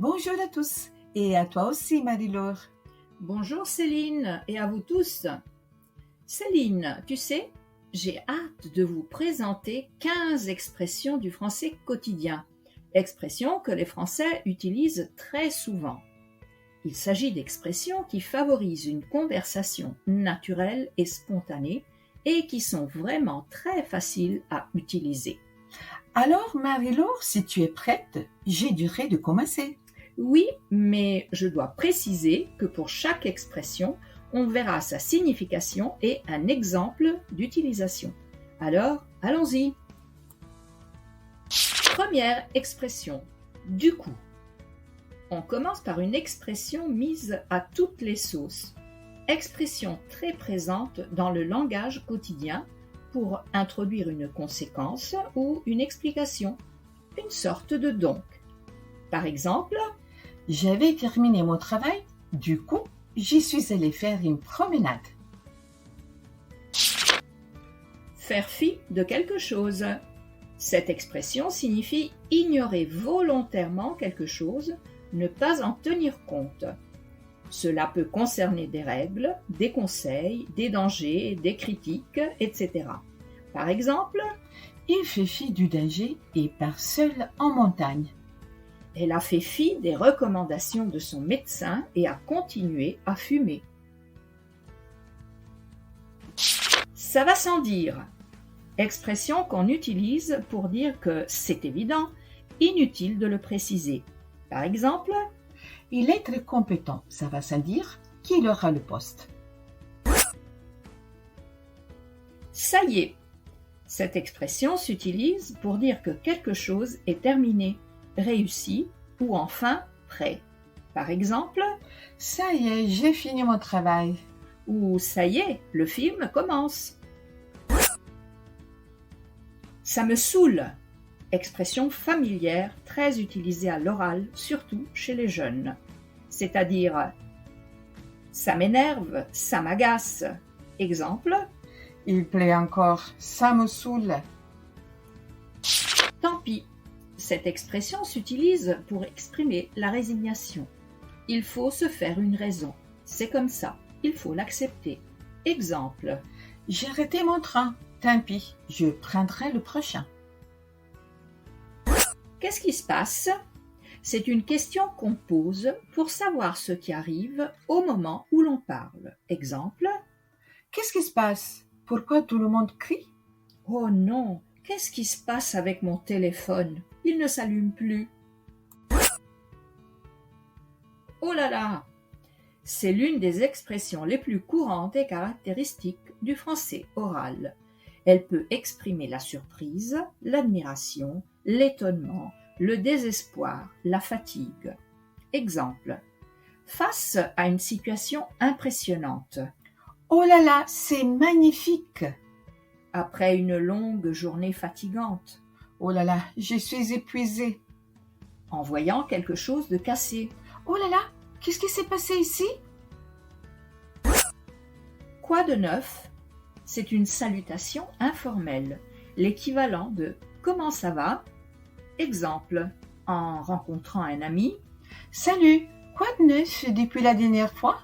Bonjour à tous et à toi aussi Marie-Laure. Bonjour Céline et à vous tous. Céline, tu sais, j'ai hâte de vous présenter 15 expressions du français quotidien, expressions que les Français utilisent très souvent. Il s'agit d'expressions qui favorisent une conversation naturelle et spontanée et qui sont vraiment très faciles à utiliser. Alors Marie-Laure, si tu es prête, j'ai du de commencer. Oui, mais je dois préciser que pour chaque expression, on verra sa signification et un exemple d'utilisation. Alors, allons-y. Première expression, du coup. On commence par une expression mise à toutes les sauces. Expression très présente dans le langage quotidien pour introduire une conséquence ou une explication, une sorte de donc. Par exemple, j'avais terminé mon travail, du coup, j'y suis allée faire une promenade. Faire fi de quelque chose. Cette expression signifie ignorer volontairement quelque chose, ne pas en tenir compte. Cela peut concerner des règles, des conseils, des dangers, des critiques, etc. Par exemple, il fait fi du danger et part seul en montagne. Elle a fait fi des recommandations de son médecin et a continué à fumer. Ça va sans dire. Expression qu'on utilise pour dire que c'est évident, inutile de le préciser. Par exemple, il est très compétent, ça va sans dire qu'il aura le poste. Ça y est. Cette expression s'utilise pour dire que quelque chose est terminé, réussi ou enfin prêt. Par exemple, ça y est, j'ai fini mon travail. Ou ça y est, le film commence. Ça me saoule. Expression familière très utilisée à l'oral, surtout chez les jeunes. C'est-à-dire ça m'énerve, ça m'agace. Exemple, il plaît encore, ça me saoule. Tant pis. Cette expression s'utilise pour exprimer la résignation. Il faut se faire une raison. C'est comme ça. Il faut l'accepter. Exemple. J'ai arrêté mon train. Tant pis, je prendrai le prochain. Qu'est-ce qui se passe? C'est une question qu'on pose pour savoir ce qui arrive au moment où l'on parle. Exemple. Qu'est-ce qui se passe? Pourquoi tout le monde crie? Oh non! Qu'est-ce qui se passe avec mon téléphone? Il ne s'allume plus. Oh là là! C'est l'une des expressions les plus courantes et caractéristiques du français oral. Elle peut exprimer la surprise, l'admiration, l'étonnement, le désespoir, la fatigue. Exemple. Face à une situation impressionnante. Oh là là, c'est magnifique! Après une longue journée fatigante. Oh là là, je suis épuisée. En voyant quelque chose de cassé. Oh là là, qu'est-ce qui s'est passé ici? Quoi de neuf? C'est une salutation informelle, l'équivalent de « Comment ça va ?» Exemple, en rencontrant un ami. Salut, quoi de neuf depuis la dernière fois?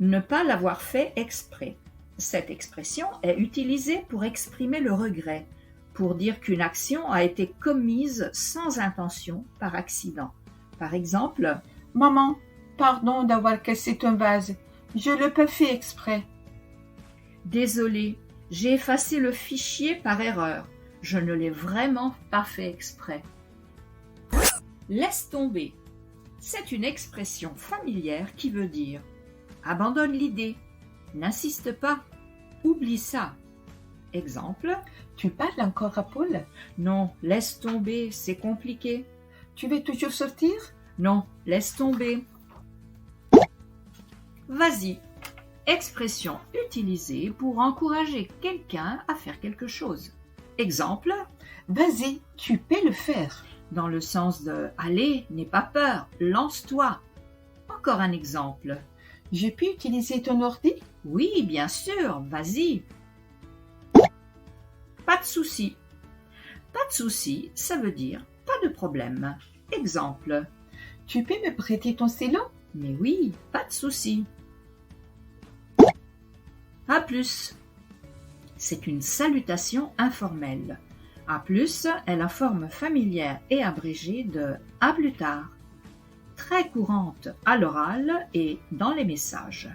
Ne pas l'avoir fait exprès. Cette expression est utilisée pour exprimer le regret, pour dire qu'une action a été commise sans intention par accident. Par exemple, maman, pardon d'avoir cassé ton vase, je l'ai pas fait exprès. Désolée, j'ai effacé le fichier par erreur, je ne l'ai vraiment pas fait exprès. Laisse tomber. C'est une expression familière qui veut dire abandonne l'idée, n'insiste pas, oublie ça. Exemple. Tu parles encore à Paul? Non, laisse tomber, c'est compliqué. Tu veux toujours sortir? Non, laisse tomber. Vas-y. Expression utilisée pour encourager quelqu'un à faire quelque chose. Exemple. Vas-y, tu peux le faire. Dans le sens de allez, n'aie pas peur, lance-toi. Encore un exemple. Je peux utiliser ton ordi? Oui, bien sûr, vas-y. Pas de souci. Pas de souci, ça veut dire Pas de problème. Exemple. Tu peux me prêter ton stylo? Mais oui, pas de souci. À plus. C'est une salutation informelle. À plus est la forme familière et abrégée de à plus tard, très courante à l'oral et dans les messages.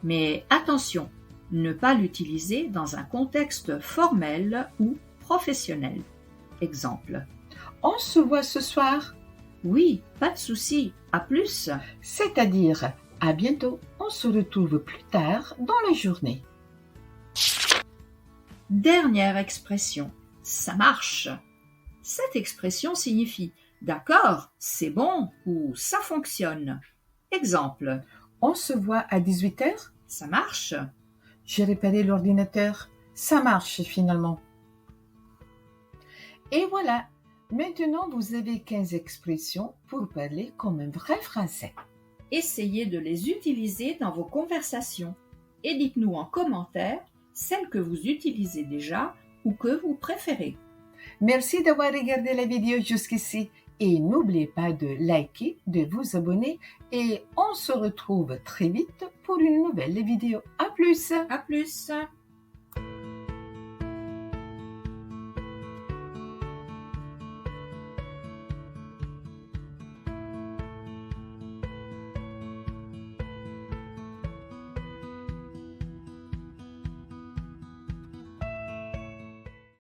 Mais attention, ne pas l'utiliser dans un contexte formel ou professionnel. Exemple. On se voit ce soir. Oui, pas de souci. À plus. C'est-à-dire, à bientôt. On se retrouve plus tard dans la journée. Dernière expression. Ça marche. Cette expression signifie d'accord, c'est bon ou ça fonctionne. Exemple. On se voit à 18h. Ça marche. J'ai réparé l'ordinateur. Ça marche finalement. Et voilà. Maintenant, vous avez 15 expressions pour parler comme un vrai Français. Essayez de les utiliser dans vos conversations et dites-nous en commentaire celles que vous utilisez déjà ou que vous préférez. Merci d'avoir regardé la vidéo jusqu'ici et n'oubliez pas de liker, de vous abonner et on se retrouve très vite pour une nouvelle vidéo. À plus! À plus!